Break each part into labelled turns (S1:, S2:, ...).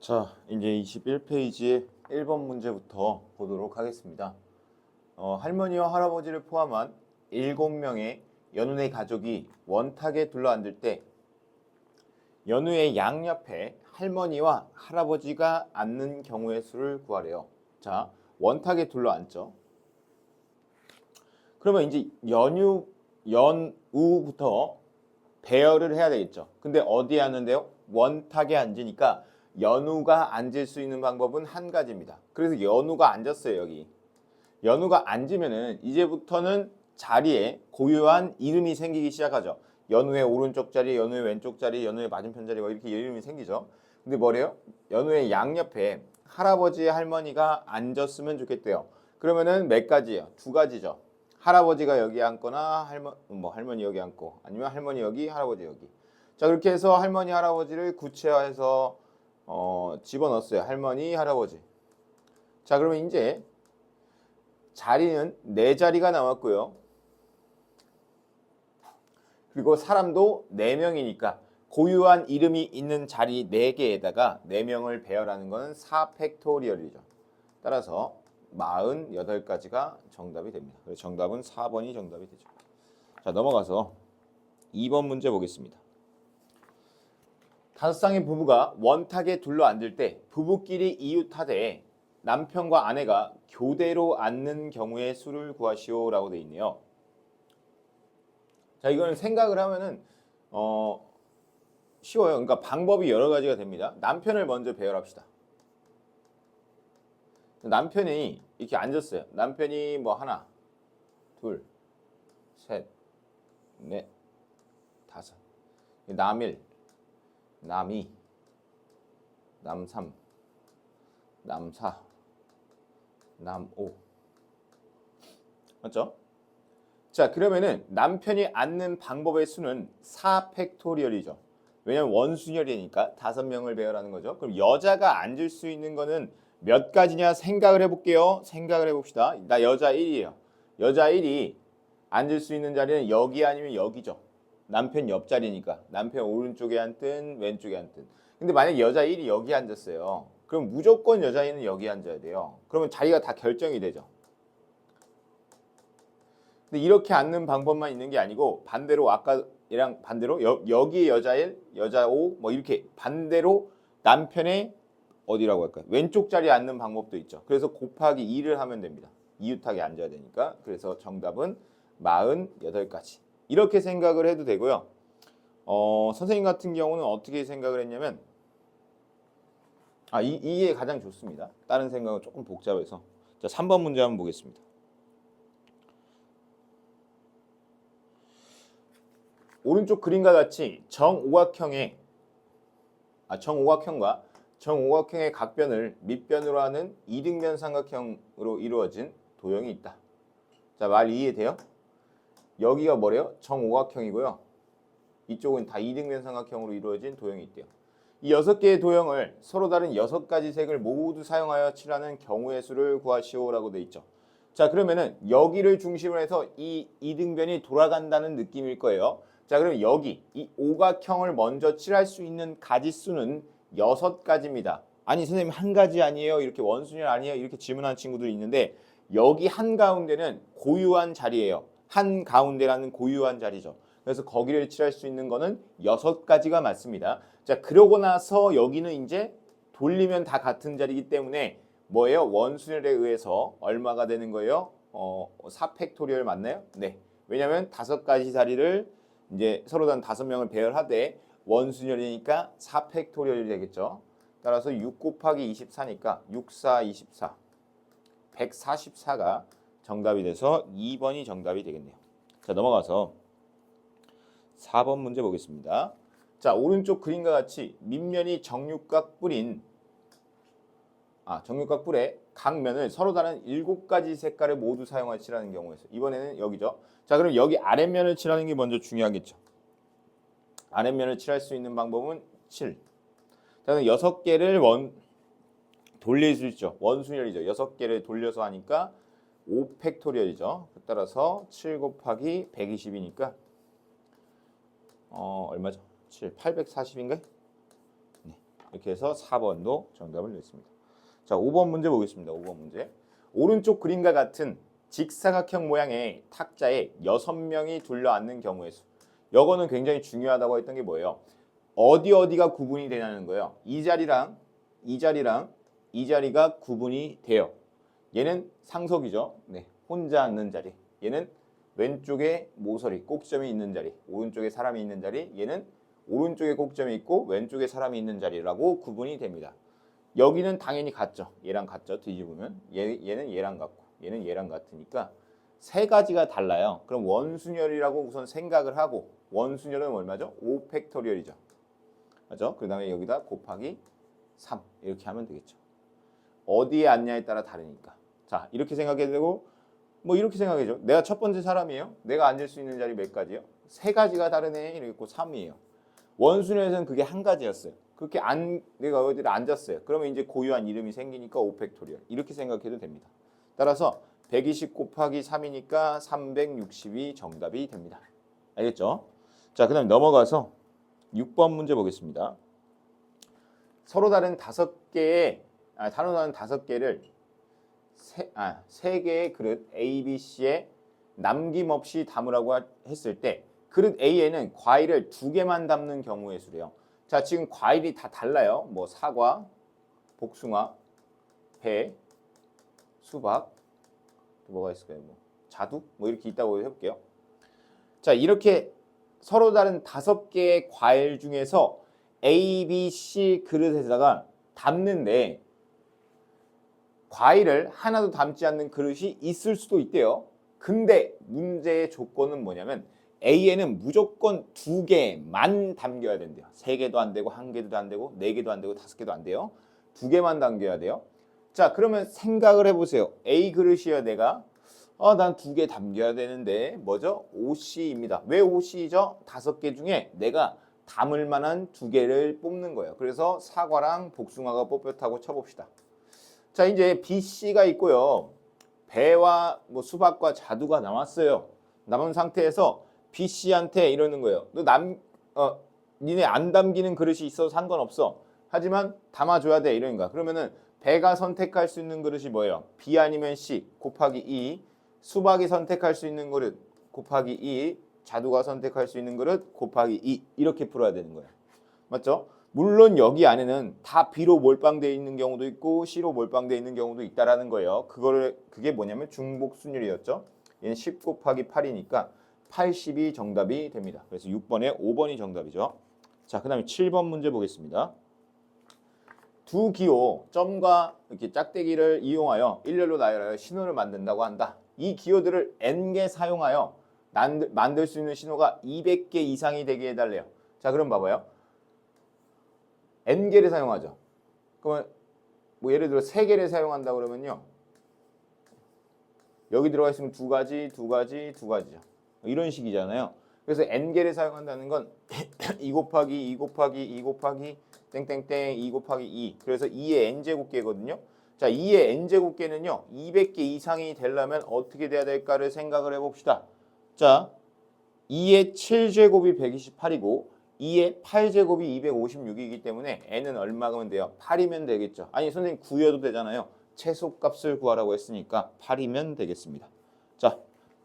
S1: 자, 이제 21페이지의 1번 문제부터 보도록 하겠습니다. 할머니와 할아버지를 포함한 7명의 연우네 가족이 원탁에 둘러앉을 때 연우의 양옆에 할머니와 할아버지가 앉는 경우의 수를 구하래요. 자, 원탁에 둘러앉죠. 그러면 이제 연우부터 배열을 해야 되겠죠. 근데 어디에 앉는데요? 원탁에 앉으니까 연우가 앉을 수 있는 방법은 한 가지입니다. 그래서 연우가 앉았어요, 여기. 연우가 앉으면은 이제부터는 자리에 고유한 이름이 생기기 시작하죠. 연우의 오른쪽 자리, 연우의 왼쪽 자리, 연우의 맞은편 자리 뭐 이렇게 이름이 생기죠. 근데 뭐래요? 연우의 양옆에 할아버지, 할머니가 앉았으면 좋겠대요. 그러면은 몇 가지예요? 두 가지죠. 할아버지가 여기 앉거나 할머니 여기 앉고 아니면 할머니 여기, 할아버지 여기. 자, 그렇게 해서 할머니, 할아버지를 구체화해서 집어넣었어요. 할머니, 할아버지. 자, 그러면 이제 자리는 4자리가 나왔고요. 그리고 사람도 4명이니까 고유한 이름이 있는 자리 4개에다가 4명을 배열하는 것은 4팩토리얼이죠. 따라서 48가지가 정답이 됩니다. 그래서 정답은 4번이 정답이 되죠. 자, 넘어가서 2번 문제 보겠습니다. 5쌍의 부부가 원탁에 둘러앉을 때 부부끼리 이웃하되 남편과 아내가 교대로 앉는 경우의 수를 구하시오라고 돼 있네요. 자, 이거는 생각을 하면은 쉬워요. 그러니까 방법이 여러 가지가 됩니다. 남편을 먼저 배열합시다. 남편이 이렇게 앉았어요. 남편이 뭐 하나, 둘, 셋, 넷, 다섯. 남일, 남이, 남삼, 남사, 남오. 맞죠? 자, 그러면은 남편이 앉는 방법의 수는 4팩토리얼이죠. 왜냐면 원순열이니까 5명을 배열하는 거죠. 그럼 여자가 앉을 수 있는 거는 몇 가지냐 생각을 해볼게요. 생각을 해봅시다. 나 여자 1이에요. 여자 1이 앉을 수 있는 자리는 여기 아니면 여기죠. 남편 옆자리니까. 남편 오른쪽에 앉든 왼쪽에 앉든. 근데 만약에 여자 1이 여기 앉았어요. 그럼 무조건 여자 1은 여기 앉아야 돼요. 그러면 자리가 다 결정이 되죠. 근데 이렇게 앉는 방법만 있는 게 아니고 반대로 아까 얘랑 반대로 여기에 여자 1, 여자 5 뭐 이렇게 반대로 남편의 어디라고 할까요? 왼쪽 자리에 앉는 방법도 있죠. 그래서 곱하기 2를 하면 됩니다. 이웃하게 앉아야 되니까. 그래서 정답은 48가지. 이렇게 생각을 해도 되고요. 선생님 같은 경우는 어떻게 생각을 했냐면 이게 가장 좋습니다. 다른 생각은 조금 복잡해서. 자, 3번 문제 한번 보겠습니다. 오른쪽 그림과 같이 정오각형과 정오각형의 각변을 밑변으로 하는 이등변 삼각형으로 이루어진 도형이 있다. 자, 말 이해돼요? 여기가 뭐래요? 정오각형이고요. 이쪽은 다 이등변 삼각형으로 이루어진 도형이 있대요. 이 6개의 도형을 서로 다른 6가지 색을 모두 사용하여 칠하는 경우의 수를 구하시오라고 돼 있죠. 자, 그러면은 여기를 중심으로 해서 이 이등변이 돌아간다는 느낌일 거예요. 자, 그럼 여기 이 오각형을 먼저 칠할 수 있는 가지수는 6가지입니다. 아니 선생님 한 가지 아니에요? 이렇게 원순열 아니에요? 이렇게 질문하는 친구들이 있는데 여기 한가운데는 고유한 자리예요. 한가운데라는 고유한 자리죠. 그래서 거기를 칠할 수 있는 거는 6가지가 맞습니다. 자, 그러고 나서 여기는 이제 돌리면 다 같은 자리이기 때문에 뭐예요? 원순열에 의해서 얼마가 되는 거예요? 4팩토리얼 맞나요? 네. 왜냐면 5가지 자리를 이제 서로 다른 5명을 배열하되 원순열이니까 4팩토리얼이 되겠죠. 따라서 6 곱하기 24니까 6, 4, 24. 144가 정답이 돼서 2번이 정답이 되겠네요. 자, 넘어가서 4번 문제 보겠습니다. 자, 오른쪽 그림과 같이 밑면이 정육각 뿔에 각 면을 서로 다른 7가지 색깔을 모두 사용하여 칠하는 경우에서 이번에는 여기죠. 자, 그럼 여기 아랫면을 칠하는 게 먼저 중요하겠죠. 아랫면을 칠할 수 있는 방법은 7. 다음 6개를 돌릴 수 있죠. 원순열이죠. 6개를 돌려서 하니까 5팩토리얼이죠. 따라서 7 곱하기 120이니까 얼마죠? 7, 840인가요? 네. 이렇게 해서 4번도 정답을 냈습니다. 자, 5번 문제 보겠습니다. 5번 문제. 오른쪽 그림과 같은 직사각형 모양의 탁자에 6명이 둘러앉는 경우의 수. 이거는 굉장히 중요하다고 했던 게 뭐예요? 어디가 구분이 되냐는 거예요. 이 자리랑 이 자리가 구분이 돼요. 얘는 상석이죠. 네, 혼자 앉는 자리. 얘는 왼쪽에 모서리, 꼭점이 있는 자리. 오른쪽에 사람이 있는 자리. 얘는 오른쪽에 꼭점이 있고 왼쪽에 사람이 있는 자리라고 구분이 됩니다. 여기는 당연히 같죠. 얘랑 같죠. 뒤집으면. 얘는 얘랑 같고 얘는 얘랑 같으니까 세 가지가 달라요. 그럼 원순열이라고 우선 생각을 하고 원순열은 얼마죠? 5팩토리얼이죠. 맞죠? 그 다음에 여기다 곱하기 3 이렇게 하면 되겠죠. 어디에 앉냐에 따라 다르니까. 자, 이렇게 생각해도 되고 뭐 이렇게 생각해줘. 내가 첫 번째 사람이에요. 내가 앉을 수 있는 자리 몇 가지요? 세 가지가 다르네. 이러고 3이에요. 원순열에서는 그게 한 가지였어요. 그렇게 내가 어디를 앉았어요. 그러면 이제 고유한 이름이 생기니까 5팩토리얼. 이렇게 생각해도 됩니다. 따라서 120 곱하기 3이니까 360이 정답이 됩니다. 알겠죠? 자, 그 다음 넘어가서 6번 문제 보겠습니다. 서로 다른 5개의 세 개의 그릇 A, B, C에 남김없이 담으라고 했을 때 그릇 A에는 과일을 2개만 담는 경우의 수래요. 자, 지금 과일이 다 달라요. 뭐 사과, 복숭아, 배, 수박, 또 뭐가 있을까요? 뭐 자두, 뭐 이렇게 있다고 해볼게요. 자, 이렇게 서로 다른 5개의 과일 중에서 A, B, C 그릇에다가 담는데 과일을 하나도 담지 않는 그릇이 있을 수도 있대요. 근데 문제의 조건은 뭐냐면 A에는 무조건 2개만 담겨야 된대요. 3개도 안 되고 1개도 안 되고 4개도 안 되고 5개도 안 돼요. 2개만 담겨야 돼요. 자, 그러면 생각을 해보세요. A 그릇이야 내가. 난 2개 담겨야 되는데 뭐죠? OC입니다. 왜 OC죠? 5개 중에 내가 담을 만한 2개를 뽑는 거예요. 그래서 사과랑 복숭아가 뽑혔다고 쳐봅시다. 자, 이제 B, C가 있고요. 배와 뭐 수박과 자두가 남았어요. 남은 상태에서 B, C한테 이러는 거예요. 니네 안 담기는 그릇이 있어도 상관없어. 하지만 담아줘야 돼. 이러는 거야. 그러면은 배가 선택할 수 있는 그릇이 뭐예요? B 아니면 C 곱하기 2. 수박이 선택할 수 있는 그릇 곱하기 2. 자두가 선택할 수 있는 그릇 곱하기 2. 이렇게 풀어야 되는 거예요. 맞죠? 물론 여기 안에는 다 B로 몰빵되어 있는 경우도 있고 C로 몰빵되어 있는 경우도 있다라는 거예요. 그게 뭐냐면 중복순율이었죠. 얘는 10 곱하기 8이니까 80이 정답이 됩니다. 그래서 6번에 5번이 정답이죠. 자, 그 다음에 7번 문제 보겠습니다. 두 기호, 점과 이렇게 짝대기를 이용하여 일렬로 나열하여 신호를 만든다고 한다. 이 기호들을 N개 사용하여 만들 수 있는 신호가 200개 이상이 되게 해달래요. 자, 그럼 봐봐요. N개를 사용하죠. 그러면 뭐 예를 들어 3개를 사용한다 그러면요. 여기 들어가 있으면 2가지, 2가지, 2가지죠. 이런 식이잖아요. 그래서 N개를 사용한다는 건 2 곱하기 2 곱하기 2 곱하기 땡땡땡 2 곱하기 2. 그래서 2의 N제곱계거든요. 자, 2의 N제곱계는요. 200개 이상이 되려면 어떻게 돼야 될까를 생각을 해봅시다. 자, 2의 7제곱이 128이고 2의 8제곱이 256이기 때문에 N은 얼마면 돼요? 8이면 되겠죠. 아니 선생님 9여도 되잖아요. 최소값을 구하라고 했으니까 8이면 되겠습니다. 자,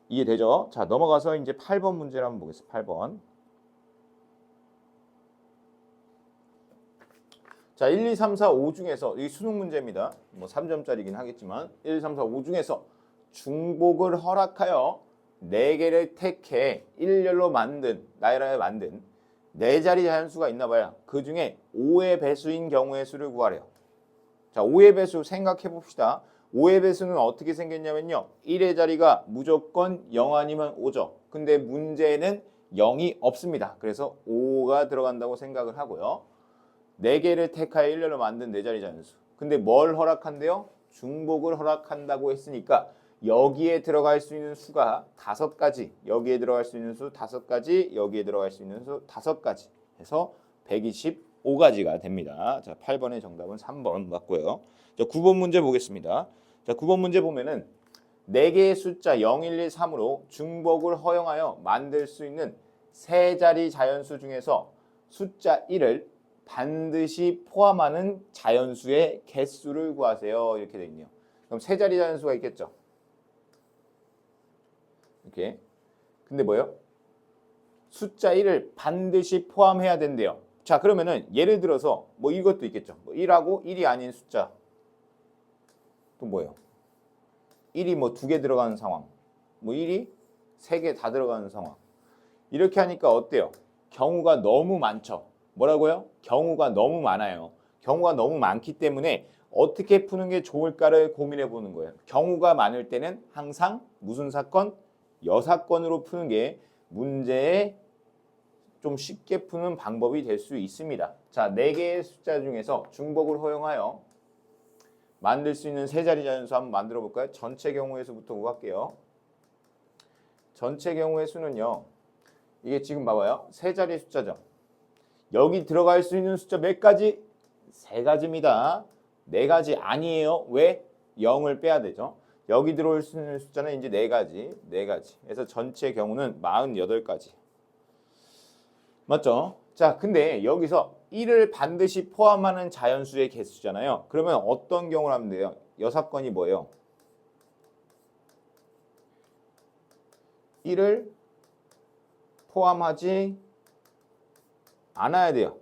S1: 이해되죠? 자, 넘어가서 이제 8번 문제를 한번 보겠습니다. 8번. 자, 1, 2, 3, 4, 5 중에서 이 수능 문제입니다. 뭐 3점짜리긴 하겠지만 1, 2, 3, 4, 5 중에서 중복을 허락하여 4개를 택해 일렬로 나열하여 만든 4자리 자연수가 있나 봐요. 그 중에 5의 배수인 경우의 수를 구하래요. 자, 5의 배수 생각해 봅시다. 5의 배수는 어떻게 생겼냐면요. 1의 자리가 무조건 0 아니면 5죠. 근데 문제는 0이 없습니다. 그래서 5가 들어간다고 생각을 하고요. 4개를 택하여 일렬로 만든 4자리 자연수. 근데 뭘 허락한대요? 중복을 허락한다고 했으니까 여기에 들어갈 수 있는 수가 5가지, 여기에 들어갈 수 있는 수 5가지, 여기에 들어갈 수 있는 수 5가지 해서 125가지가 됩니다. 자, 8번의 정답은 3번 맞고요. 자, 9번 문제 보겠습니다. 자, 9번 문제 보면은 4개의 숫자 0, 1, 2, 3으로 중복을 허용하여 만들 수 있는 3자리 자연수 중에서 숫자 1을 반드시 포함하는 자연수의 개수를 구하세요. 이렇게 돼 있네요. 그럼 세 자리 자연수가 있겠죠. 이렇게. 근데 뭐예요? 숫자 1을 반드시 포함해야 된대요. 자, 그러면은 예를 들어서 뭐 이것도 있겠죠. 뭐 1하고 1이 아닌 숫자. 또 뭐예요? 1이 뭐 2개 들어가는 상황. 뭐 1이 3개 다 들어가는 상황. 이렇게 하니까 어때요? 경우가 너무 많죠. 뭐라고요? 경우가 너무 많아요. 경우가 너무 많기 때문에 어떻게 푸는 게 좋을까를 고민해 보는 거예요. 경우가 많을 때는 항상 무슨 사건? 여사건으로 푸는 게 문제에 좀 쉽게 푸는 방법이 될 수 있습니다. 자, 4개의 숫자 중에서 중복을 허용하여 만들 수 있는 세 자리 자연수 한번 만들어 볼까요? 전체 경우의 수부터 구할게요. 전체 경우의 수는요. 이게 지금 봐봐요. 세 자리 숫자죠. 여기 들어갈 수 있는 숫자 몇 가지? 3가지입니다. 4가지 아니에요. 왜? 0을 빼야 되죠. 여기 들어올 수 있는 숫자는 이제 4가지. 그래서 전체 경우는 48가지. 맞죠? 자, 근데 여기서 1을 반드시 포함하는 자연수의 개수잖아요. 그러면 어떤 경우를 하면 돼요? 여사건이 뭐예요? 1을 포함하지 않아야 돼요.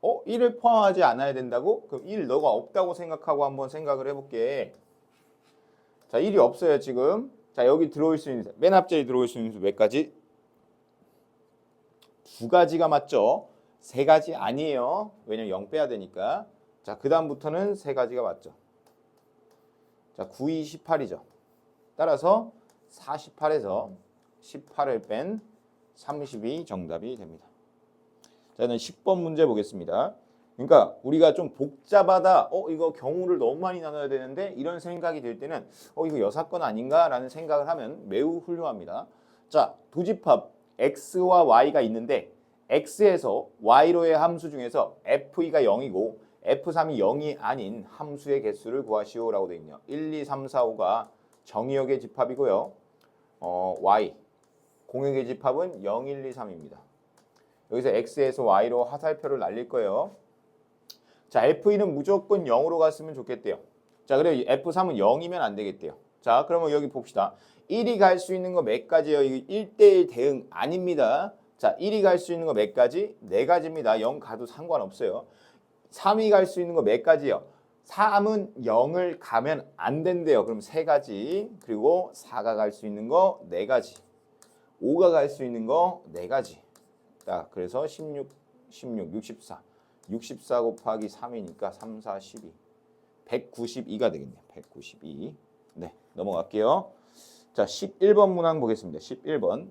S1: 1을 포함하지 않아야 된다고? 그럼 1 너가 없다고 생각하고 한번 생각을 해볼게. 자, 1이 없어요 지금. 자, 여기 들어올 수 있는 맨 앞자리 들어올 수 있는 수 몇 가지? 2가지가 맞죠? 3가지 아니에요. 왜냐면 0 빼야 되니까. 자, 그 다음부터는 3가지가 맞죠. 자, 9, 2, 18이죠. 따라서 48에서 18을 뺀 32 정답이 됩니다. 자, 저는 10번 문제 보겠습니다. 그러니까 우리가 좀 복잡하다. 이거 경우를 너무 많이 나눠야 되는데 이런 생각이 들 때는 이거 여사건 아닌가라는 생각을 하면 매우 훌륭합니다. 자, 도집합 x와 y가 있는데 x에서 y로의 함수 중에서 f2가 0이고 f3이 0이 아닌 함수의 개수를 구하시오라고 되어 있네요. 1, 2, 3, 4, 5가 정의역의 집합이고요. y 공역의 집합은 0, 1, 2, 3입니다. 여기서 x에서 y로 화살표를 날릴 거예요. 자, f2는 무조건 0으로 갔으면 좋겠대요. 자, 그리고 f3은 0이면 안 되겠대요. 자, 그러면 여기 봅시다. 1이 갈 수 있는 거 몇 가지예요? 이거 1대1 대응 아닙니다. 자, 1이 갈 수 있는 거 몇 가지? 4가지입니다. 0 가도 상관없어요. 3이 갈 수 있는 거 몇 가지요? 3은 0을 가면 안 된대요. 그럼 3가지. 그리고 4가 갈 수 있는 거 4가지. 5가 갈 수 있는 거 4가지. 자, 그래서 16, 64. 64 곱하기 3이니까 3, 4, 12. 192가 되겠네요. 192. 네, 넘어갈게요. 자, 11번 문항 보겠습니다. 11번.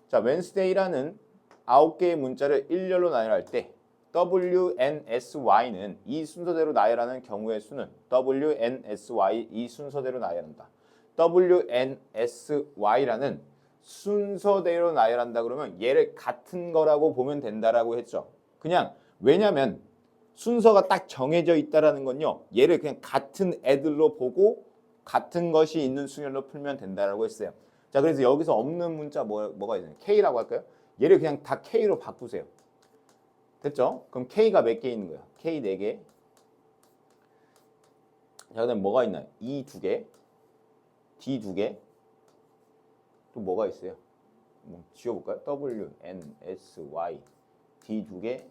S1: 자, 웬스데이라는 9개의 문자를 일렬로 나열할 때 WNSY는 이 순서대로 나열하는 경우의 수는 WNSY 이 순서대로 나열한다. WNSY라는 순서대로 나열한다 그러면 얘를 같은 거라고 보면 된다라고 했죠. 그냥 왜냐면 순서가 딱 정해져 있다라는 건요. 얘를 그냥 같은 애들로 보고 같은 것이 있는 순열로 풀면 된다라고 했어요. 자, 그래서 여기서 없는 문자 뭐가 있나요? K라고 할까요? 얘를 그냥 다 K로 바꾸세요. 됐죠? 그럼 K가 몇 개 있는 거야? K 4개. 자, 그다음 뭐가 있나요? E 2개, D 2개. 또 뭐가 있어요? 뭐 지워볼까요? W, N, S, Y, D 2개,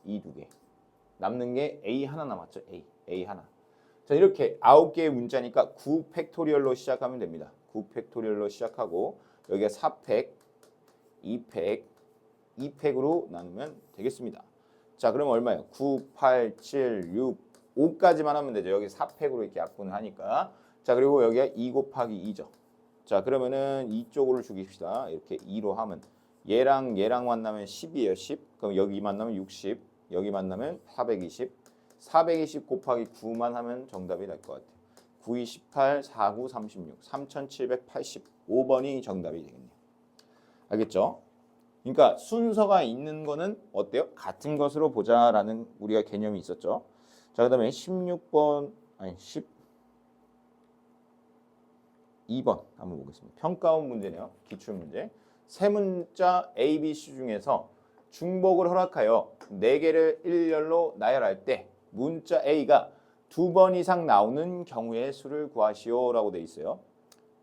S1: E 2개. 남는 게 A 하나 남았죠. A 하나. 자, 이렇게 9개의 문자니까 9 팩토리얼로 시작하면 됩니다. 9 팩토리얼로 시작하고 여기가 4팩, 2팩, 2팩으로 나누면 되겠습니다. 자, 그럼 얼마예요? 9, 8, 7, 6, 5까지만 하면 되죠. 여기 4팩으로 이렇게 약분을 하니까. 자, 그리고 여기가 2 곱하기 2죠. 자, 그러면은 이쪽으로 죽입시다. 이렇게 2로 하면 얘랑 만나면 10이에요. 10. 그럼 여기 만나면 60. 여기 만나면 420. 420 곱하기 9만 하면 정답이 될 것 같아요. 9, 28, 4, 9, 36. 3785번이 정답이 되겠네요. 알겠죠? 그러니까 순서가 있는 거는 어때요? 같은 것으로 보자라는 우리가 개념이 있었죠. 자, 그다음에 12번 한번 보겠습니다. 평가원 문제네요. 기출 문제. 세 문자 A, B, C 중에서 중복을 허락하여 4개를 일렬로 나열할 때 문자 A가 2번 이상 나오는 경우의 수를 구하시오라고 돼 있어요.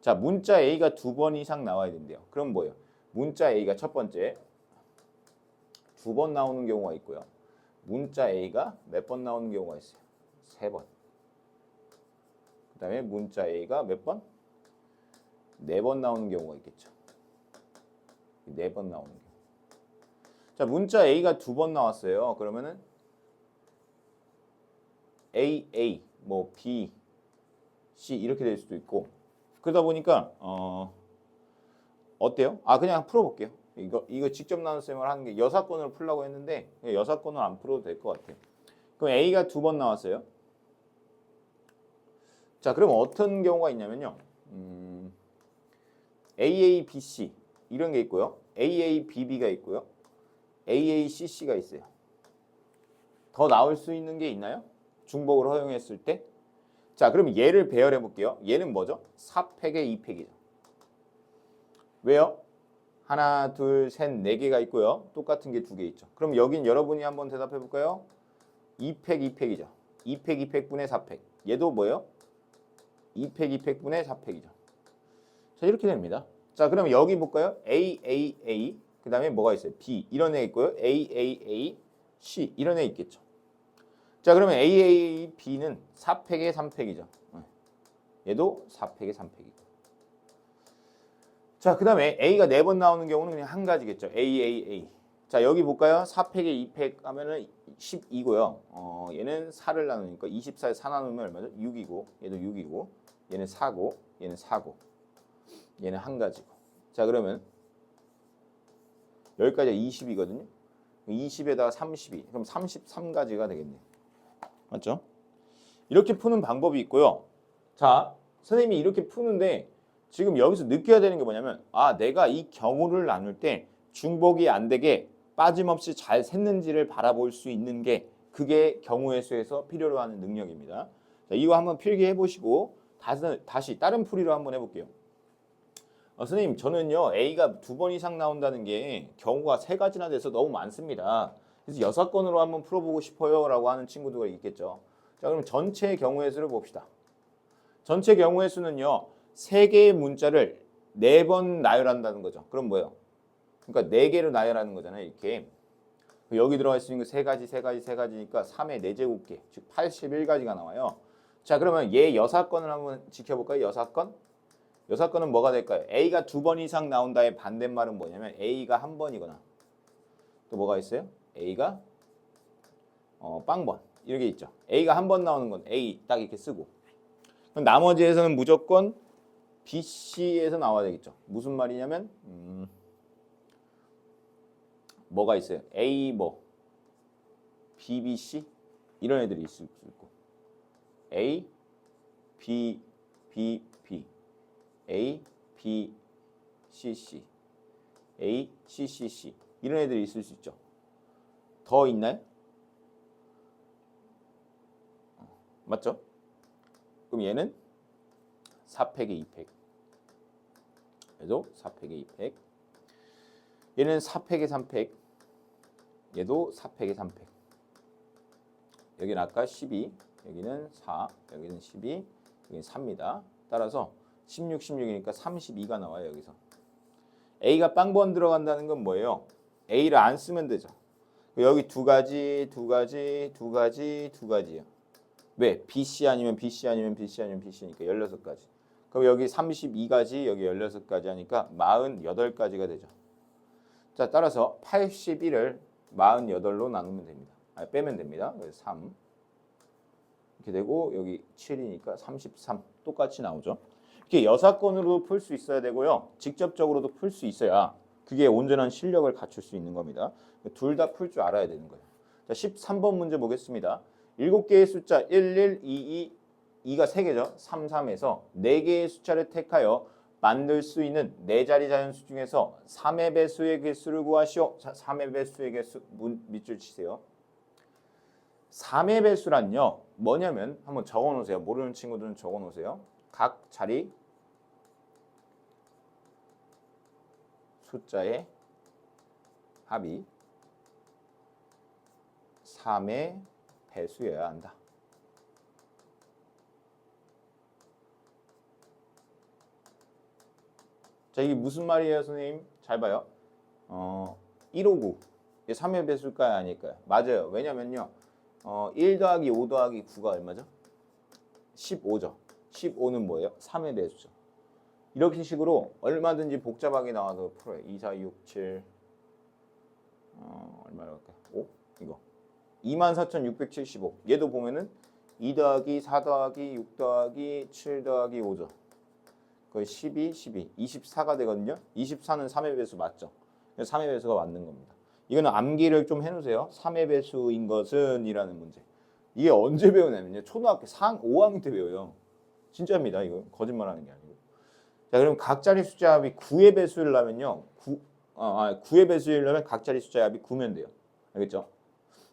S1: 자, 문자 A가 2번 이상 나와야 된대요. 그럼 뭐예요? 문자 A가 첫 번째 2번 나오는 경우가 있고요. 문자 A가 몇 번 나오는 경우가 있어요? 3번. 그 다음에 문자 A가 몇 번? 4번 나오는 경우가 있겠죠. 4번 나오는 경우. 자, 문자 A가 2번 나왔어요. 그러면은 A, 뭐 B, C 이렇게 될 수도 있고. 그러다 보니까 어때요? 그냥 풀어볼게요. 이거 직접 나눈 셈을 하는 게 여사건으로 풀려고 했는데 여사건으로 안 풀어도 될 것 같아요. 그럼 A가 2번 나왔어요. 자, 그럼 어떤 경우가 있냐면요. AABC 이런 게 있고요. AABB가 있고요. AACC가 있어요. 더 나올 수 있는 게 있나요? 중복을 허용했을 때. 자, 그럼 얘를 배열해 볼게요. 얘는 뭐죠? 4팩에 2팩이죠. 왜요? 하나, 둘, 셋, 4개가 있고요. 똑같은 게 2개 있죠. 그럼 여긴 여러분이 한번 대답해 볼까요? 2팩, 2팩이죠. 2팩, 2팩분의 4팩. 얘도 뭐예요? 2팩, 2팩분의 4팩이죠. 자, 이렇게 됩니다. 자, 그럼 여기 볼까요? A, 그 다음에 뭐가 있어요? B, 이런 애 있고요. A, C, 이런 애 있겠죠. 자, 그러면 B는 4팩에 3팩이죠. 얘도 4팩에 3팩이고. 자, 그 다음에 A가 4번 나오는 경우는 그냥 한 가지겠죠. A. 자, 여기 볼까요? 4팩에 2팩 하면은 12고요. 얘는 4를 나누니까 24에 4 나누면 얼마죠? 6이고, 얘도 6이고, 얘는 4고, 얘는 4고, 얘는 한 가지고. 자, 그러면 여기까지가 20이거든요. 20에다가 32, 그럼 33가지가 되겠네요. 맞죠? 이렇게 푸는 방법이 있고요. 자, 선생님이 이렇게 푸는데 지금 여기서 느껴야 되는 게 뭐냐면 내가 이 경우를 나눌 때 중복이 안 되게 빠짐없이 잘 샜는지를 바라볼 수 있는 게 그게 경우의 수에서 필요로 하는 능력입니다. 자, 이거 한번 필기해 보시고 다시 다른 풀이로 한번 해볼게요. 선생님, 저는요 A가 2번 이상 나온다는 게 경우가 3가지나 돼서 너무 많습니다. 그래서 6건으로 한번 풀어보고 싶어요 라고 하는 친구들이 있겠죠. 자, 그럼 전체 경우의 수를 봅시다. 전체 경우의 수는요 3개의 문자를 4번 나열한다는 거죠. 그럼 뭐예요? 그러니까 4개로 나열하는 거잖아요. 이렇게 여기 들어가 있으니까 3가지니까 3의 4제곱개, 즉 81가지가 나와요. 자, 그러면 얘 6건을 한번 지켜볼까요? 6건? 6건은 뭐가 될까요? A가 2번 이상 나온다의 반대말은 뭐냐면 A가 한 번이거나 또 뭐가 있어요? A가 빵번 이렇게 있죠. A가 한 번 나오는 건 A 딱 이렇게 쓰고 그럼 나머지에서는 무조건 B, C에서 나와야 되겠죠. 무슨 말이냐면 뭐가 있어요? A 뭐 B, B, C 이런 애들이 있을 수 있고 A, B, B, B A, B, C, C A, C, C, C 이런 애들이 있을 수 있죠. 더 있나요? 맞죠? 그럼 얘는 4팩에 2팩 얘도 4팩에 2팩 얘는 4팩에 3팩 얘도 4팩에 3팩 여기는 아까 12 여기는 4 여기는 12 여기는 3입니다. 따라서 16, 16이니까 32가 나와요. 여기서 A가 빵번 들어간다는 건 뭐예요? A를 안 쓰면 되죠. 여기 2가지, 2가지, 2가지, 2가지요. 왜? BC 아니면 BC 아니면 BC 아니면 BC니까 16가지. 그럼 여기 32가지, 여기 16가지 하니까 48가지가 되죠. 자, 따라서 81을 48로 나누면 됩니다. 빼면 됩니다. 그래서 3 이렇게 되고 여기 7이니까 33 똑같이 나오죠. 이렇게 6건으로도 풀 수 있어야 되고요. 직접적으로도 풀 수 있어야 그게 온전한 실력을 갖출 수 있는 겁니다. 둘 다 풀 줄 알아야 되는 거예요. 자, 13번 문제 보겠습니다. 7개의 숫자 1, 1, 2, 2가 3개죠. 3, 3에서 4개의 숫자를 택하여 만들 수 있는 4자리 자연수 중에서 3의 배수의 개수를 구하시오. 자, 3의 배수의 개수 밑줄 치세요. 3의 배수란요. 뭐냐면 한번 적어 놓으세요. 모르는 친구들은 적어 놓으세요. 각 자리 숫자의 합이 3의 배수여야 한다. 자, 이게 무슨 말이에요, 선생님? 잘 봐요. 159. 이게 3의 배수일까요, 아닐까요? 맞아요. 왜냐면요. 1 더하기 5 더하기 9가 얼마죠? 15죠. 15는 뭐예요? 3의 배수죠. 이렇게 식으로 얼마든지 복잡하게 나와서 풀어요. 2, 4, 6, 7 얼마로 할까요? 5? 이거 24,675. 얘도 보면은 2 더하기 4 더하기 6 더하기 7 더하기 5죠. 거의 12, 12, 24가 되거든요. 24는 3의 배수 맞죠? 3의 배수가 맞는 겁니다. 이거는 암기를 좀 해놓으세요. 3의 배수인 것은 이라는 문제. 이게 언제 배우냐면요. 초등학교 5학년 때 배워요. 진짜입니다. 이거 거짓말하는 게 아니고. 자, 그럼 각자리 숫자 합이 9의 배수이려면요. 9의 배수이려면 각자리 숫자 합이 9면 돼요. 알겠죠?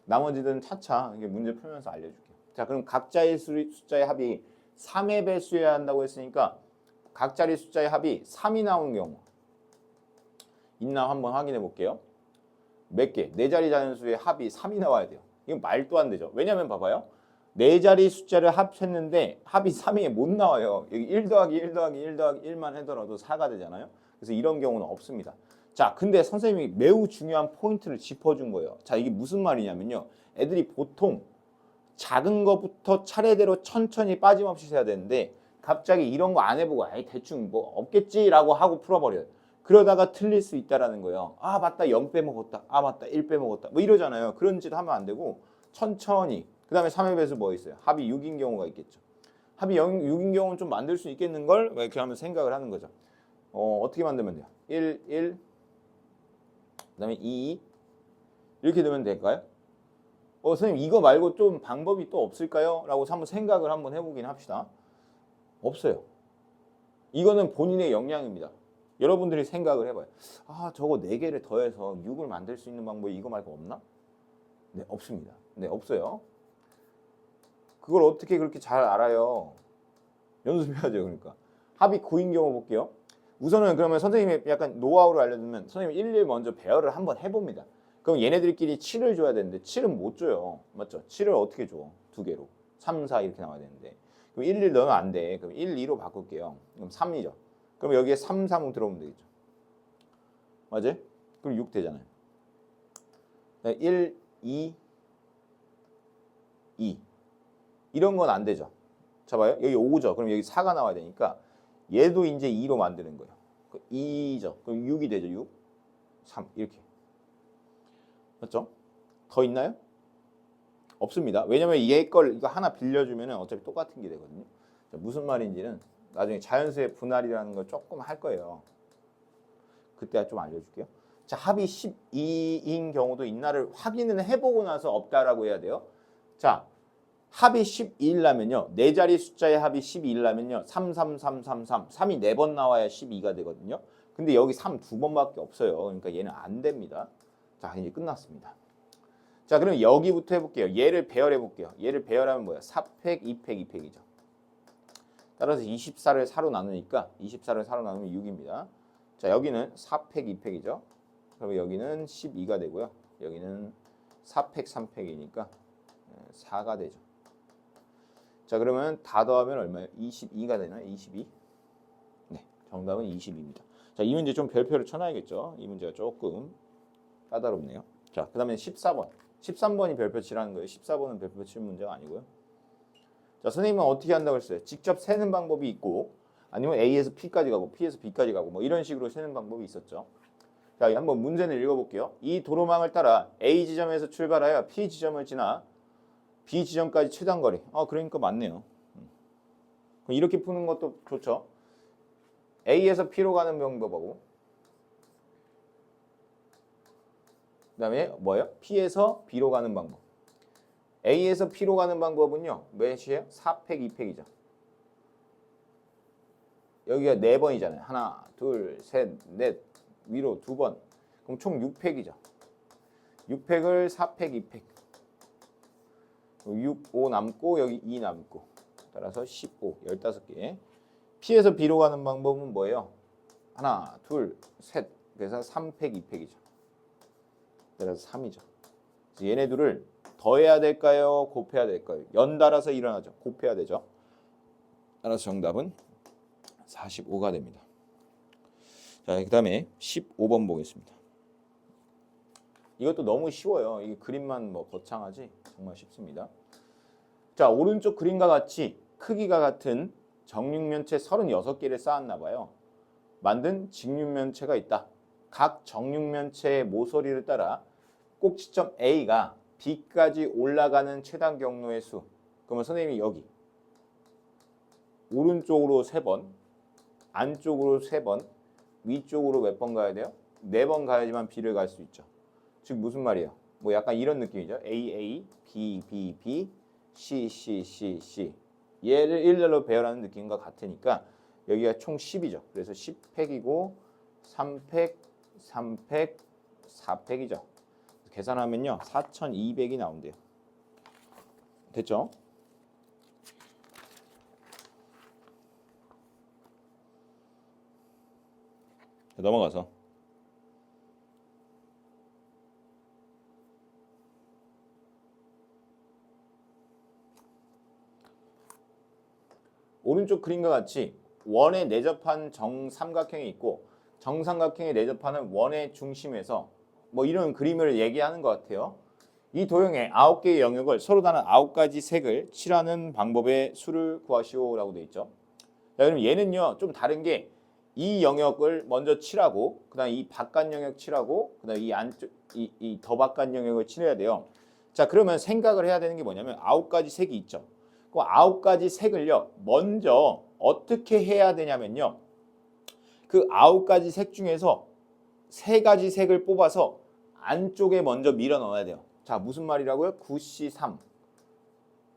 S1: 나머지는 차차 이게 문제 풀면서 알려줄게요. 자, 그럼 각자의 숫자의 합이 3의 배수여야 한다고 했으니까 각자리 숫자의 합이 3이 나오는 경우 있나 한번 확인해 볼게요. 몇 개? 네 자리 자연수의 합이 3이 나와야 돼요. 이건 말도 안 되죠. 왜냐면 봐봐요. 네 자리 숫자를 합쳤는데 합이 3이 못 나와요. 여기 1 더하기 1 더하기 1 더하기 1만 하더라도 4가 되잖아요. 그래서 이런 경우는 없습니다. 자, 근데 선생님이 매우 중요한 포인트를 짚어준 거예요. 자, 이게 무슨 말이냐면요. 애들이 보통 작은 것부터 차례대로 천천히 빠짐없이 세야 되는데 갑자기 이런 거 안 해보고 아이 대충 뭐 없겠지라고 하고 풀어버려요. 그러다가 틀릴 수 있다라는 거예요. 아 맞다 0 빼먹었다. 아 맞다 1 빼먹었다. 뭐 이러잖아요. 그런 짓 하면 안 되고 천천히. 그 다음에 3의 배수 뭐 있어요? 합이 6인 경우가 있겠죠. 합이 6인 경우는 좀 만들 수 있겠는 걸 이렇게 하면 생각을 하는 거죠. 어떻게 만들면 돼요? 1, 1, 그 다음에 2, 2 이렇게 되면 될까요? 선생님 이거 말고 좀 방법이 또 없을까요? 라고 한번 생각을 한번 해보긴 합시다. 없어요. 이거는 본인의 역량입니다. 여러분들이 생각을 해봐요. 아 저거 4개를 더해서 6을 만들 수 있는 방법이 이거 말고 없나? 네 없습니다. 네 없어요. 그걸 어떻게 그렇게 잘 알아요? 연습해야죠. 그러니까 합이 9인 경우 볼게요. 우선은 그러면 선생님이 약간 노하우를 알려주면 선생님이 1, 1 먼저 배열을 한번 해봅니다. 그럼 얘네들끼리 7을 줘야 되는데 7은 못 줘요. 맞죠? 7을 어떻게 줘? 2개로 3, 4 이렇게 나와야 되는데 그럼 1, 1 넣으면 안 돼. 그럼 1, 2로 바꿀게요. 그럼 3이죠. 그럼 여기에 3, 3 들어오면 되겠죠. 맞아요? 그럼 6 되잖아요. 1, 2, 2 이런 건 안 되죠. 자 봐요. 여기 5죠. 그럼 여기 4가 나와야 되니까 얘도 이제 2로 만드는 거예요. 2죠. 그럼 6이 되죠. 6, 3 이렇게. 맞죠? 더 있나요? 없습니다. 왜냐면 얘 걸 이거 하나 빌려주면 어차피 똑같은 게 되거든요. 자, 무슨 말인지는 나중에 자연수의 분할이라는 걸 조금 할 거예요. 그때 좀 알려줄게요. 자, 합이 12인 경우도 있나를 확인을 해보고 나서 없다라고 해야 돼요. 자, 합이 12라면요. 네 자리 숫자의 합이 12라면요. 3, 3, 3, 3, 3. 3이 4번 나와야 12가 되거든요. 근데 여기 3 2번밖에 없어요. 그러니까 얘는 안 됩니다. 자, 이제 끝났습니다. 자, 그럼 여기부터 해볼게요. 얘를 배열해 볼게요. 얘를 배열하면 뭐야? 4팩, 2팩, 2팩이죠. 따라서 24를 4로 나누니까 24를 4로 나누면 6입니다. 자, 여기는 4팩, 2팩이죠. 그러면 여기는 12가 되고요. 여기는 4팩, 3팩이니까 4가 되죠. 자, 그러면 다 더하면 얼마예요? 22가 되나요? 22? 네, 정답은 22입니다. 자, 이 문제 좀 별표를 쳐놔야겠죠. 이 문제가 조금 까다롭네요. 자, 그 다음에 14번. 13번이 별표 치라는 거예요. 14번은 별표 치는 문제가 아니고요. 자, 선생님은 어떻게 한다고 했어요? 직접 세는 방법이 있고 아니면 A에서 P까지 가고 P에서 B까지 가고 뭐 이런 식으로 세는 방법이 있었죠. 자, 한번 문제를 읽어볼게요. 이 도로망을 따라 A 지점에서 출발하여 P 지점을 지나 B 지점까지 최단 거리. 그러니까 맞네요. 그럼 이렇게 푸는 것도 좋죠. A에서 P로 가는 방법하고 그다음에 뭐예요? P에서 B로 가는 방법. A에서 P로 가는 방법은요. 몇이에요? 4팩, 2팩이죠. 여기가 4번이잖아요. 하나, 둘, 셋, 넷, 위로 2번. 그럼 총 6팩이죠. 6팩을 4팩, 2팩. 6, 5 남고 여기 2 남고. 따라서 15, 15개. P에서 B로 가는 방법은 뭐예요? 하나, 둘, 셋. 그래서 3팩, 2팩이죠. 따라서 3이죠. 그래서 얘네 둘을 더해야 될까요? 곱해야 될까요? 연달아서 일어나죠. 곱해야 되죠. 따라서 정답은 45가 됩니다. 자, 그 다음에 15번 보겠습니다. 이것도 너무 쉬워요. 이게 그림만 뭐 거창하지 정말 쉽습니다. 자, 오른쪽 그림과 같이 크기가 같은 정육면체 36개를 쌓았나 봐요. 만든 직육면체가 있다. 각 정육면체의 모서리를 따라 꼭지점 A가 B까지 올라가는 최단 경로의 수. 그러면 선생님이 여기 오른쪽으로 3번, 안쪽으로 3번, 위쪽으로 몇 번 가야 돼요? 4번 가야지만 B를 갈 수 있죠. 즉 무슨 말이에요? 뭐 약간 이런 느낌이죠. A, A, B, B, B, C, C, C, C. 얘를 일렬로 배열하는 느낌과 같으니까 여기가 총 10이죠. 그래서 10팩이고 3팩, 3팩, 4팩이죠. 계산하면요. 4200이 나온대요. 됐죠? 넘어가서 오른쪽 그림과 같이 원에 내접한 정삼각형이 있고 정삼각형에 내접하는 원의 중심에서 뭐 이런 그림을 얘기하는 것 같아요. 이 도형의 9개의 영역을 서로 다른 9가지 색을 칠하는 방법의 수를 구하시오라고 되어 있죠. 자, 그럼 얘는요 좀 다른 게 이 영역을 먼저 칠하고 그다음 이 바깥 영역 칠하고 그다음 이 안쪽 이 더 바깥 영역을 칠해야 돼요. 자, 그러면 생각을 해야 되는 게 뭐냐면 9가지 색이 있죠. 그 9가지 색을요 먼저 어떻게 해야 되냐면요 그 9가지 색 중에서 3가지 색을 뽑아서 안쪽에 먼저 밀어 넣어야 돼요. 자, 무슨 말이라고요? 9C3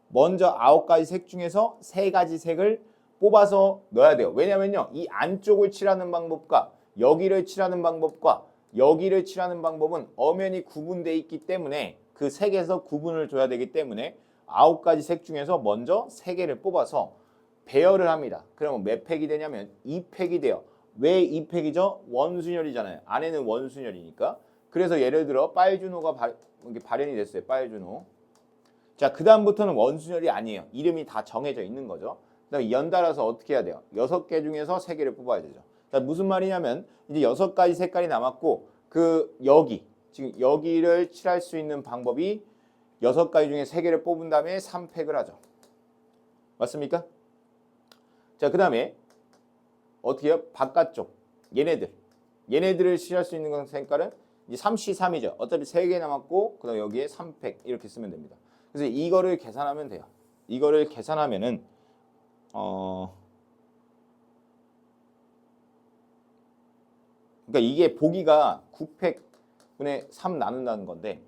S1: 먼저 9가지 색 중에서 3가지 색을 뽑아서 넣어야 돼요. 왜냐면요 이 안쪽을 칠하는 방법과 여기를 칠하는 방법과 여기를 칠하는 방법은 엄연히 구분되어 있기 때문에 그 색에서 구분을 줘야 되기 때문에 9가지 색 중에서 먼저 3개를 뽑아서 배열을 합니다. 그러면 몇 팩이 되냐면 2팩이 돼요. 왜 2팩이죠? 원순열이잖아요. 안에는 원순열이니까. 그래서 예를 들어 빨주노가 발현이 됐어요. 빨주노. 자, 그 다음부터는 원순열이 아니에요. 이름이 다 정해져 있는 거죠. 그다음에 연달아서 어떻게 해야 돼요? 6개 중에서 3개를 뽑아야 되죠. 자, 무슨 말이냐면 이제 6가지 색깔이 남았고 그 여기 지금 여기를 칠할 수 있는 방법이 6가지 중에 3개를 뽑은 다음에 3팩을 하죠. 맞습니까? 자, 그 다음에 어떻게 해요? 바깥쪽 얘네들을 칠할 수 있는 색깔은 이제 3C3이죠. 어차피 3개 남았고 그다음 여기에 3팩 이렇게 쓰면 됩니다. 그래서 이거를 계산하면 돼요. 이거를 계산하면은 그러니까 이게 보기가 9팩분의 3 나눈다는 건데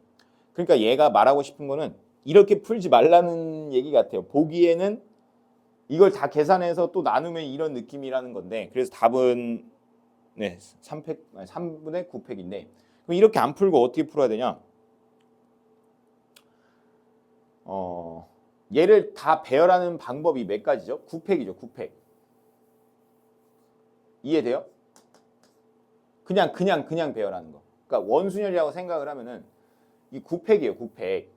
S1: 그러니까 얘가 말하고 싶은 거는 이렇게 풀지 말라는 얘기 같아요. 보기에는 이걸 다 계산해서 또 나누면 이런 느낌이라는 건데 그래서 답은 네, 3분의 9팩인데 그럼 이렇게 안 풀고 어떻게 풀어야 되냐? 얘를 다 배열하는 방법이 몇 가지죠? 9팩이죠. 9팩. 이해돼요? 그냥 배열하는 거. 그러니까 원순열이라고 생각을 하면은 이 9팩이에요. 9팩.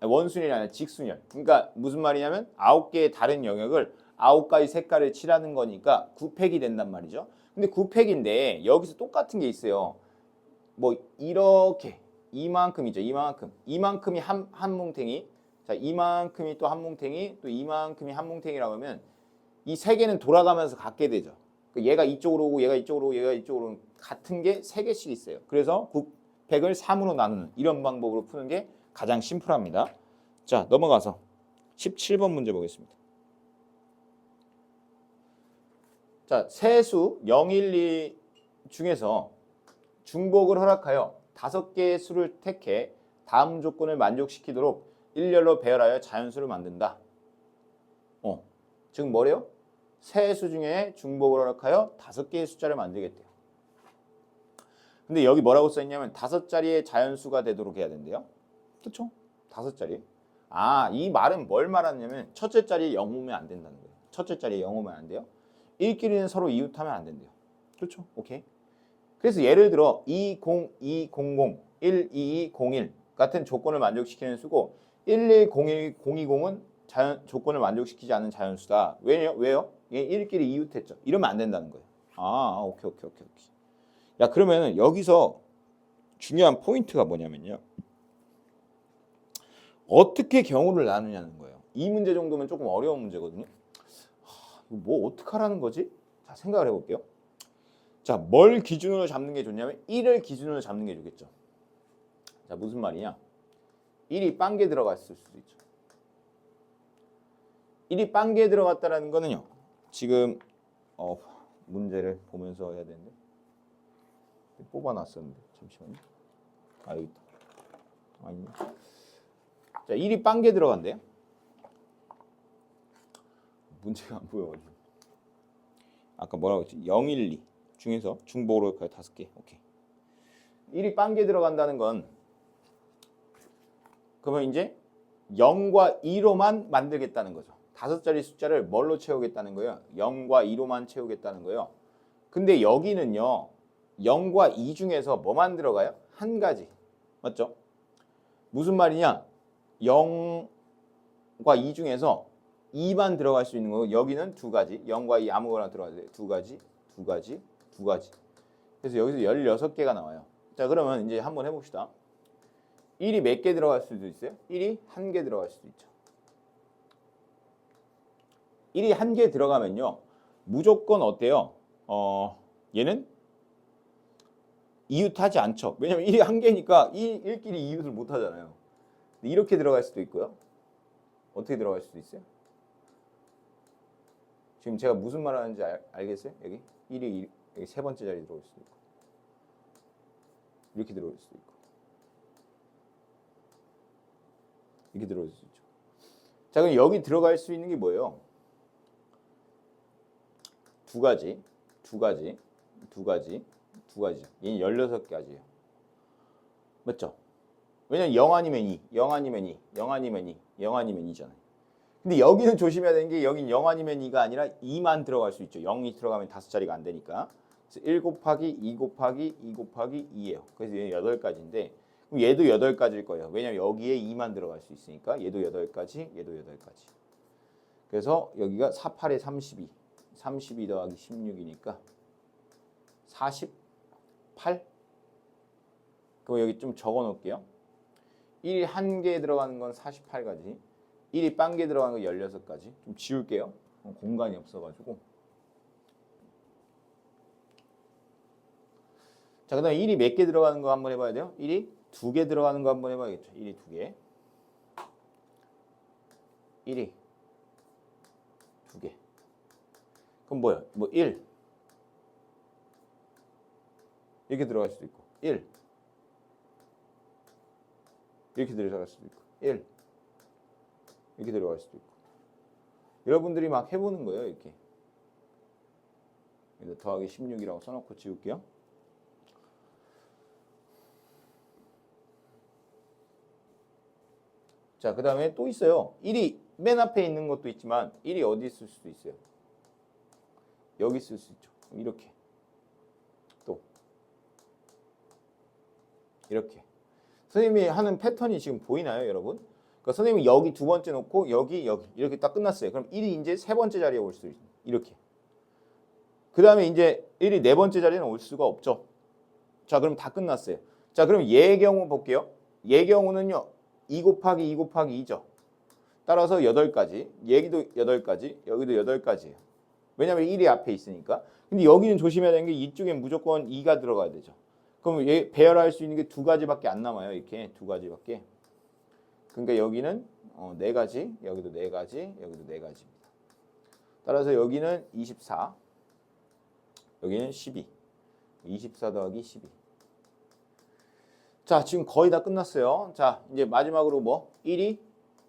S1: 원순열이 아니라 직순열. 그러니까 무슨 말이냐면 9개의 다른 영역을 9가지 색깔을 칠하는 거니까 9팩이 된단 말이죠. 근데 9팩인데 여기서 똑같은 게 있어요. 뭐 이렇게 이만큼이죠. 이만큼이 한 뭉탱이. 자, 이만큼이 또 한 뭉탱이, 또 이만큼이 한 뭉탱이라고 하면 이 세 개는 돌아가면서 같게 되죠. 얘가 이쪽으로 오고 얘가 이쪽으로 오고 얘가 이쪽으로 오고 같은 게 3개씩 있어요. 그래서 9팩을 3으로 나누는 이런 방법으로 푸는 게 가장 심플합니다. 자, 넘어가서 17번 문제 보겠습니다. 자, 세수 0, 1, 2 중에서 중복을 허락하여 5개의 수를 택해 다음 조건을 만족시키도록 일렬로 배열하여 자연수를 만든다. 즉 뭐래요? 세 수 중에 중복을 허락하여 5개의 숫자를 만들겠대요. 근데 여기 뭐라고 써있냐면 5자리의 자연수가 되도록 해야 된대요. 그렇죠? 5자리. 아, 이 말은 뭘 말하냐면 첫째 자리에 0 오면 안 된다는 거예요. 첫째 자리에 0 오면 안 돼요. 1끼리는 서로 이웃하면 안 된대요. 그렇죠? 오케이. 그래서 예를 들어 20200, 12201 같은 조건을 만족시키는 수고 1101020은 조건을 만족시키지 않는 자연수다. 왜요? 얘 1끼리 이웃했죠. 이러면 안 된다는 거예요. 오케이. 야, 그러면 여기서 중요한 포인트가 뭐냐면요. 어떻게 경우를 나누냐는 거예요. 이 문제 정도면 조금 어려운 문제거든요. 뭐 어떡하라는 거지? 자, 생각을 해볼게요. 자, 뭘 기준으로 잡는 게 좋냐면 1을 기준으로 잡는 게 좋겠죠. 자, 무슨 말이냐? 1이 빵개 들어갔을 수도 있죠. 1이 빵개 들어갔다라는 거는요. 지금 문제를 보면서 해야 되는데 뽑아놨었는데 잠시만요. 여기 있다. 아니네. 자, 1이 빵개 들어간대요. 문제가 안 보여가지고. 아까 뭐라고 했지? 0, 1, 2 중에서 중복으로 5개. 오케이. 1이 빵개 들어간다는 건 그러면 이제 0과 2로만 만들겠다는 거죠. 5자리 숫자를 뭘로 채우겠다는 거예요? 0과 2로만 채우겠다는 거예요. 근데 여기는요. 0과 2 중에서 뭐만 들어가요? 한 가지. 맞죠? 무슨 말이냐? 0과 2 중에서 2만 들어갈 수 있는 거고 여기는 두 가지. 0과 2 아무거나 들어가도 돼요. 두 가지. 그래서 여기서 16개가 나와요. 자, 그러면 이제 한번 해봅시다. 1이 몇 개 들어갈 수도 있어요? 1이 1개 들어갈 수도 있죠. 1이 1개 들어가면요. 무조건 어때요? 얘는 이웃하지 않죠. 왜냐면 1이 1개니까 1끼리 이웃을 못 하잖아요. 이렇게 들어갈 수도 있고요. 어떻게 들어갈 수도 있어요? 지금 제가 무슨 말 하는지 알겠어요? 여기 1이 여기 세 번째 자리 들어올 수도 있고 이렇게 들어올 수도 있고 이렇게 들어올 수 있죠. 자, 그럼 여기 들어갈 수 있는 게 뭐예요? 두 가지. 얘는 16가지예요. 맞죠? 왜냐면 0 아니면 2, 0 아니면 2, 0 아니면 2, 0 아니면 2잖아요. 근데 여기는 조심해야 되는 게 여긴 0 아니면 2가 아니라 2만 들어갈 수 있죠. 0이 들어가면 5자리가 안 되니까. 그래서 1 곱하기 2 곱하기 2 곱하기 2예요. 그래서 얘는 8가지인데 그럼 얘도 8가지일 거예요. 왜냐면 여기에 2만 들어갈 수 있으니까 얘도 8가지, 얘도 8가지. 그래서 여기가 4, 8에 32. 32 더하기 16이니까 48? 그럼 여기 좀 적어 놓을게요. 1이 1개에 들어가는 건 48가지. 1이 빵개 들어가는 건 16가지. 좀 지울게요. 공간이 없어가지고. 자, 그 다음에 1이 몇 개 들어가는 거 한번 해봐야 돼요. 1이 2개 들어가는 거 한번 해봐야겠죠. 1이 2개. 1이 2개. 그럼 뭐야? 1. 이렇게 들어갈 수도 있고 1. 이렇게 들어갈 수도 있고 1. 이렇게 들어갈 수도 있고 여러분들이 막 해보는 거예요. 이렇게 더하기 16이라고 써놓고 지울게요. 자, 그 다음에 또 있어요. 1이 맨 앞에 있는 것도 있지만 1이 어디 있을 수도 있어요. 여기 있을 수 있죠. 이렇게 또 이렇게 선생님이 하는 패턴이 지금 보이나요, 여러분? 그러니까 선생님이 여기 두 번째 놓고 여기 이렇게 딱 끝났어요. 그럼 1이 이제 세 번째 자리에 올 수 있어요. 이렇게. 그 다음에 이제 1이 네 번째 자리에는 올 수가 없죠. 자, 그럼 다 끝났어요. 자, 그럼 얘의 경우 볼게요. 얘의 경우는요. 2 곱하기 2 곱하기 2죠. 따라서 8가지. 얘기도 8가지. 여기도 8가지예요. 왜냐면 1이 앞에 있으니까. 근데 여기는 조심해야 되는 게 이쪽엔 무조건 2가 들어가야 되죠. 그럼 얘 배열할 수 있는 게 2가지밖에 안 남아요. 이렇게 2가지밖에. 그러니까 여기는 4가지, 여기도 4가지, 여기도 4가지입니다. 따라서 여기는 24, 여기는 12. 24 더하기 12. 자, 지금 거의 다 끝났어요. 자, 이제 마지막으로 1이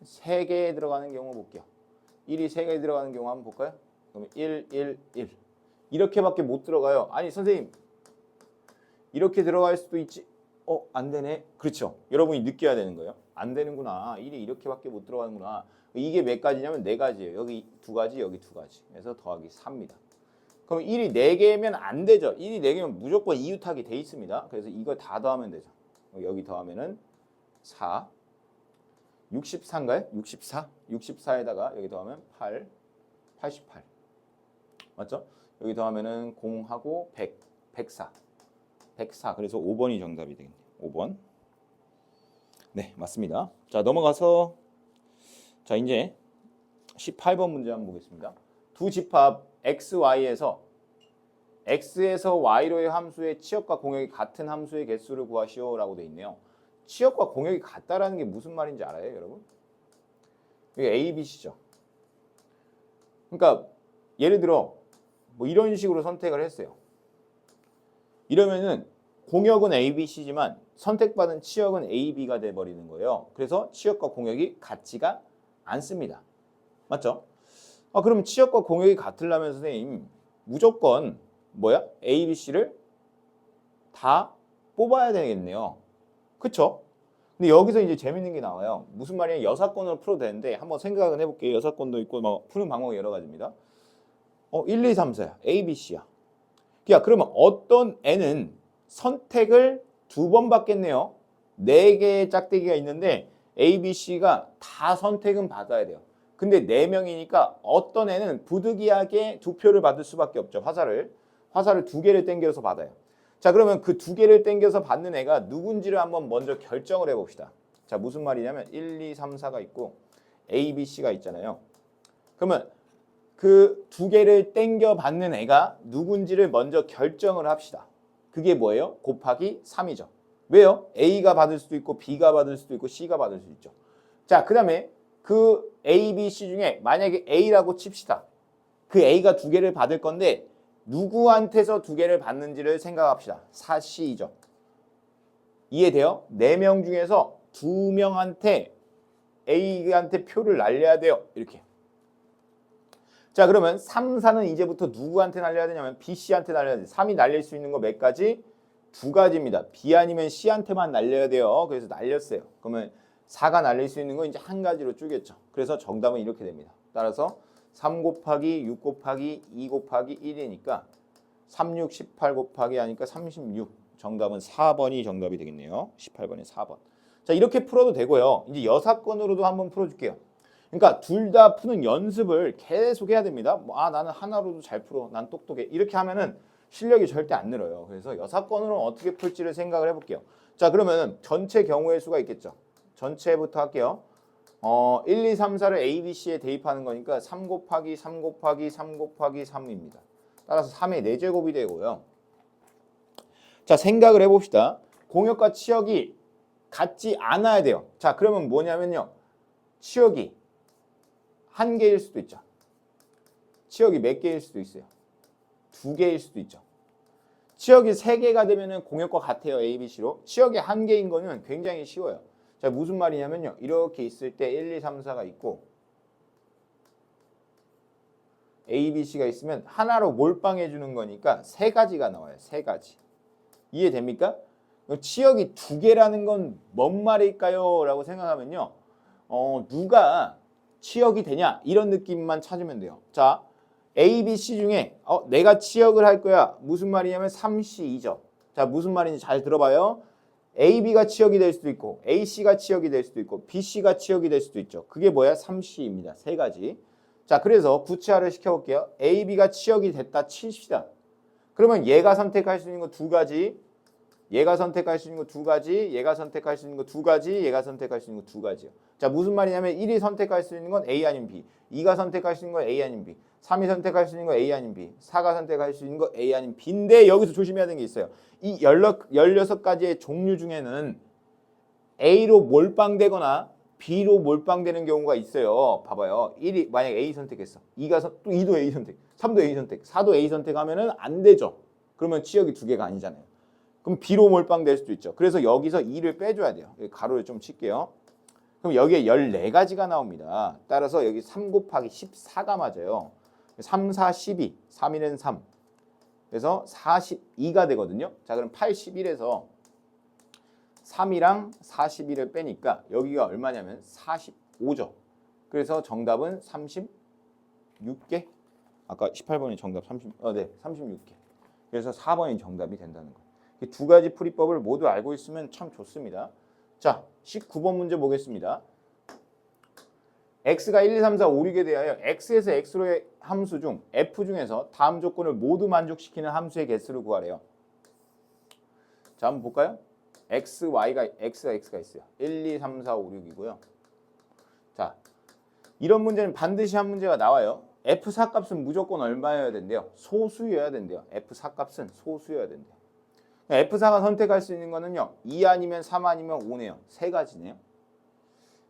S1: 3개에 들어가는 경우 볼게요. 1이 3개에 들어가는 경우 한번 볼까요? 그러면 1, 1, 1. 이렇게밖에 못 들어가요. 아니, 선생님. 이렇게 들어갈 수도 있지. 안 되네. 그렇죠. 여러분이 느껴야 되는 거예요. 안 되는구나. 1이 이렇게밖에 못 들어가는구나. 이게 몇 가지냐면 4가지예요. 여기 2가지, 여기 2가지. 그래서 더하기 4입니다. 그럼 1이 4개면 안 되죠. 1이 4개면 무조건 이웃하게 돼 있습니다. 그래서 이거 다 더하면 되죠. 여기 더하면은 4. 64인가요? 64? 64에다가 여기 더하면 8, 88. 맞죠? 여기 더하면은 0하고 100, 104. 104. 그래서 5번이 정답이 되겠네요. 5번. 네, 맞습니다. 자, 넘어가서 자, 이제 18번 문제 한번 보겠습니다. 두 집합 XY에서 X에서 Y로의 함수의 치역과 공역이 같은 함수의 개수를 구하시오라고 돼 있네요. 치역과 공역이 같다라는 게 무슨 말인지 알아요, 여러분? 이게 A, B, C죠. 그러니까 예를 들어 뭐 이런 식으로 선택을 했어요. 이러면은 공역은 A, B, C지만 선택받은 치역은 A, B가 돼 버리는 거예요. 그래서 치역과 공역이 같지가 않습니다. 맞죠? 그럼 치역과 공역이 같으려면 선생님 무조건 뭐야? A, B, C를 다 뽑아야 되겠네요. 그쵸? 근데 여기서 이제 재밌는 게 나와요. 무슨 말이냐? 여사건으로 풀어도 되는데 한번 생각을 해볼게요. 여사건도 있고 막 푸는 방법이 여러 가지입니다. 1, 2, 3, 4야. A, B, C야. 야, 그러면 어떤 애는 선택을 2번 받겠네요. 4개의 짝대기가 있는데 A, B, C가 다 선택은 받아야 돼요. 근데 4명이니까 어떤 애는 부득이하게 2표를 받을 수밖에 없죠. 화살을 2개를 땡겨서 받아요. 자, 그러면 그 2개를 땡겨서 받는 애가 누군지를 한번 먼저 결정을 해봅시다. 자, 무슨 말이냐면 1, 2, 3, 4가 있고 A, B, C가 있잖아요. 그러면 그 2개를 땡겨 받는 애가 누군지를 먼저 결정을 합시다. 그게 뭐예요? 곱하기 3이죠. 왜요? A가 받을 수도 있고 B가 받을 수도 있고 C가 받을 수도 있죠. 자, 그 다음에 그 A, B, C 중에 만약에 A라고 칩시다. 그 A가 2개를 받을 건데 누구한테서 2개를 받는지를 생각합시다. 4C죠. 이해돼요? 4명 중에서 2명한테 A한테 표를 날려야 돼요. 이렇게. 자, 그러면 3, 4는 이제부터 누구한테 날려야 되냐면 BC한테 날려야 돼. 3이 날릴 수 있는 거 몇 가지? 2가지입니다. B 아니면 C한테만 날려야 돼요. 그래서 날렸어요. 그러면 4가 날릴 수 있는 거 이제 한 가지로 쪼갰죠. 그래서 정답은 이렇게 됩니다. 따라서 3 곱하기 6 곱하기 2 곱하기 1이니까 36, 18 곱하기 하니까 36. 정답은 4번이 정답이 되겠네요. 18번에 4번. 자, 이렇게 풀어도 되고요. 이제 여사건으로도 한번 풀어줄게요. 그러니까 둘 다 푸는 연습을 계속 해야 됩니다. 나는 하나로도 잘 풀어. 난 똑똑해. 이렇게 하면은 실력이 절대 안 늘어요. 그래서 여사건으로 어떻게 풀지를 생각을 해볼게요. 자, 그러면 전체 경우의 수가 있겠죠. 전체부터 할게요. 1, 2, 3, 4를 A, B, C에 대입하는 거니까 3 곱하기 3 곱하기 3 곱하기 3입니다. 따라서 3의 4제곱이 되고요. 자, 생각을 해봅시다. 공역과 치역이 같지 않아야 돼요. 자, 그러면 뭐냐면요. 치역이 1개일 수도 있죠. 치역이 몇 개일 수도 있어요. 2개일 수도 있죠. 치역이 3개가 되면은 공역과 같아요. A, B, C로. 치역이 1개인 거는 굉장히 쉬워요. 자, 무슨 말이냐면요. 이렇게 있을 때 1, 2, 3, 4가 있고 A, B, C가 있으면 하나로 몰빵해 주는 거니까 3가지가 나와요. 3가지. 이해됩니까? 치역이 2개라는 건 뭔 말일까요? 라고 생각하면요. 누가 치역이 되냐? 이런 느낌만 찾으면 돼요. 자, A, B, C 중에 내가 치역을 할 거야. 무슨 말이냐면 3C이죠. 자, 무슨 말인지 잘 들어봐요. A, B가 치역이 될 수도 있고 A, C가 치역이 될 수도 있고 B, C가 치역이 될 수도 있죠. 그게 뭐야? 3C입니다. 3가지. 자, 그래서 구체화를 시켜볼게요. A, B가 치역이 됐다 칩시다. 그러면 얘가 선택할 수 있는 거 2가지, 얘가 선택할 수 있는 거 2가지, 얘가 선택할 수 있는 거 2가지, 얘가 선택할 수 있는 거 2가지요. 자, 무슨 말이냐면 1이 선택할 수 있는 건 A 아닌 B, 2가 선택할 수 있는 건 A 아닌 B, 3이 선택할 수 있는 건 A 아닌 B, 4가 선택할 수 있는 건 A 아닌 B인데 여기서 조심해야 되는 게 있어요. 이 16가지의 종류 중에는 A로 몰빵되거나 B로 몰빵되는 경우가 있어요. 봐봐요. 1이 만약 A 선택했어. 2도 A 선택, 3도 A 선택, 4도 A 선택하면은 안 되죠. 그러면 치역이 2개가 아니잖아요. 그럼 B로 몰빵될 수도 있죠. 그래서 여기서 2를 빼줘야 돼요. 가로를 좀 칠게요. 그럼 여기에 14가지가 나옵니다. 따라서 여기 3 곱하기 14가 맞아요. 3, 4, 12, 3, 1은 3. 그래서 42가 되거든요. 자, 그럼 81에서 3이랑 41을 빼니까 여기가 얼마냐면 45죠. 그래서 정답은 36개? 아까 18번이 정답 36개. 그래서 4번이 정답이 된다는 거예요. 이 2가지 풀이법을 모두 알고 있으면 참 좋습니다. 자, 19번 문제 보겠습니다. x가 1, 2, 3, 4, 5, 6에 대하여 x에서 x로의 함수 중 f 중에서 다음 조건을 모두 만족시키는 함수의 개수를 구하래요. 자, 한번 볼까요? x가 있어요. 1, 2, 3, 4, 5, 6이고요. 자, 이런 문제는 반드시 한 문제가 나와요. f4 값은 무조건 얼마여야 된대요? 소수여야 된대요. f4 값은 소수여야 된대요. f4가 선택할 수 있는 거는요. 2 아니면 3 아니면 5네요. 세 가지네요.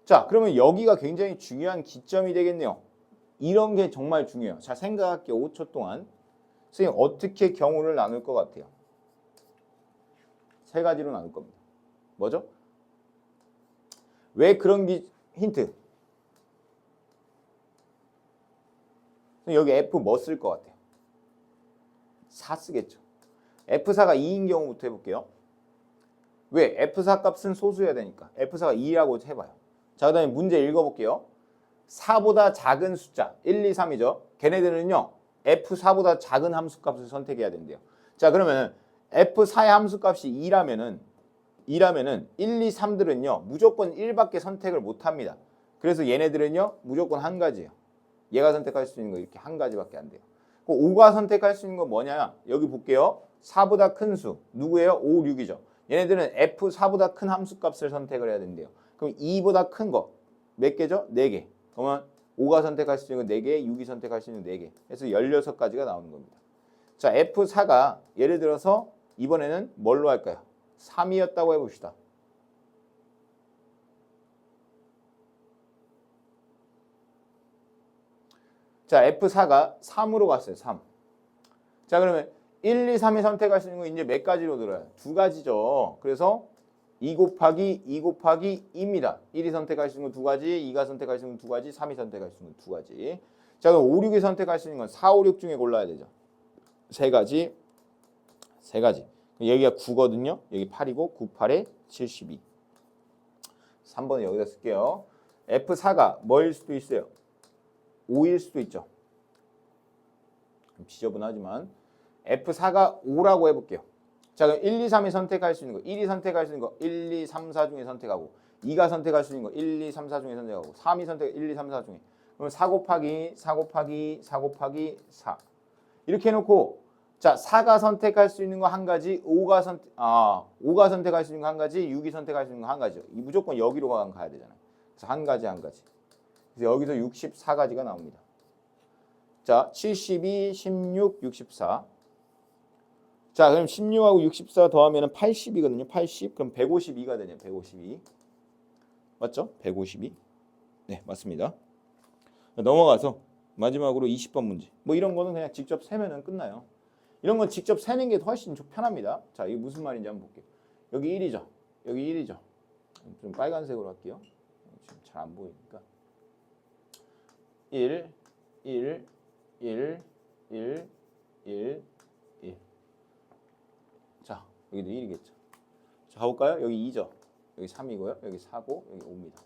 S1: 자, 그러면 여기가 굉장히 중요한 기점이 되겠네요. 이런 게 정말 중요해요. 자, 생각할게요. 5초 동안. 선생님 어떻게 경우를 나눌 것 같아요? 세 가지로 나눌 겁니다. 뭐죠? 왜 그런 힌트. 여기 F 뭐 쓸 것 같아요? 4 쓰겠죠. F4가 2인 경우부터 해볼게요. 왜? F4 값은 소수여야 되니까. F4가 2라고 해봐요. 자, 그 다음에 문제 읽어볼게요. 4보다 작은 숫자 1, 2, 3이죠. 걔네들은요. F4보다 작은 함수값을 선택해야 된대요. 자, 그러면 F4의 함수값이 2라면은 1, 2, 3들은요. 무조건 1밖에 선택을 못합니다. 그래서 얘네들은요. 무조건 한 가지예요. 얘가 선택할 수 있는 거 이렇게 한 가지밖에 안 돼요. 5가 선택할 수 있는 건 뭐냐? 여기 볼게요. 4보다 큰 수. 누구예요? 5, 6이죠. 얘네들은 F4보다 큰 함수값을 선택을 해야 된대요. 그럼 2보다 큰 거 몇 개죠? 4개. 그러면 5가 선택할 수 있는 거 4개, 6이 선택할 수 있는 4개. 그래서 16가지가 나오는 겁니다. 자, F4가 예를 들어서 이번에는 뭘로 할까요? 3이었다고 해봅시다. 자, F4가 3으로 갔어요. 3. 자, 그러면 1, 2, 3이 선택할 수 있는 건 이제 몇 가지로 들어요? 2가지죠. 그래서 2 곱하기 2 곱하기 2입니다. 1이 선택할 수 있는 건 2가지, 2가 선택할 수 있는 건 2가지, 3이 선택할 수 있는 건 2가지. 자, 그럼 5, 6이 선택할 수 있는 건 4, 5, 6 중에 골라야 되죠. 3가지. 여기가 9거든요. 여기 8이고 9, 8에 72. 3번은 여기다 쓸게요. F4가 뭐일 수도 있어요? 5일 수도 있죠. 지저분하지만 F4가 5라고 해볼게요. 자, 그럼 1, 2, 3이 선택할 수 있는 거 1이 선택할 수 있는 거 1, 2, 3, 4 중에 선택하고 2가 선택할 수 있는 거 1, 2, 3, 4 중에 선택하고 3이 선택 1, 2, 3, 4 중에 그럼 4 곱하기 4 곱하기 4 곱하기 4 이렇게 해놓고 자 4가 선택할 수 있는 거 한 가지 5가 선택할 수 있는 거 한 가지 6이 선택할 수 있는 거 한 가지요. 이 무조건 여기로 가야 되잖아요. 그래서 한 가지 그래서 여기서 64가지가 나옵니다. 자, 72, 16, 64. 자, 그럼 16하고 64 더하면 80이거든요. 80. 그럼 152가 되네요. 152. 맞죠? 152. 네, 맞습니다. 넘어가서 마지막으로 20번 문제. 뭐 이런 거는 그냥 직접 세면은 끝나요. 이런 건 직접 세는 게 훨씬 편합니다. 자, 이게 무슨 말인지 한번 볼게요. 여기 1이죠. 여기 1이죠. 좀 빨간색으로 할게요. 지금 잘 안 보이니까. 1, 1, 1, 1, 1, 1. 자, 여기도 1이겠죠. 자, 가볼까요? 여기 2죠. 여기 3이고요. 여기 4고, 여기 5입니다.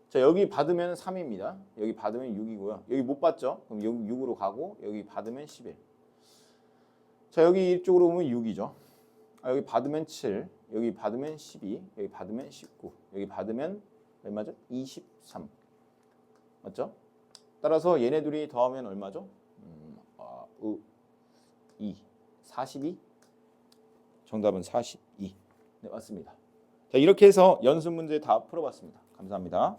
S1: 자, 여기 받으면 3입니다. 여기 받으면 6이고요. 여기 못 받죠? 그럼 여기 6으로 가고, 여기 받으면 11. 자, 여기 이쪽으로 오면 6이죠. 여기 받으면 7, 여기 받으면 12, 여기 받으면 19, 여기 받으면 얼마죠? 23. 맞죠? 따라서 얘네 둘이 더하면 얼마죠? 2, 42. 정답은 42. 네, 맞습니다. 자, 이렇게 해서 연습 문제 다 풀어봤습니다. 감사합니다.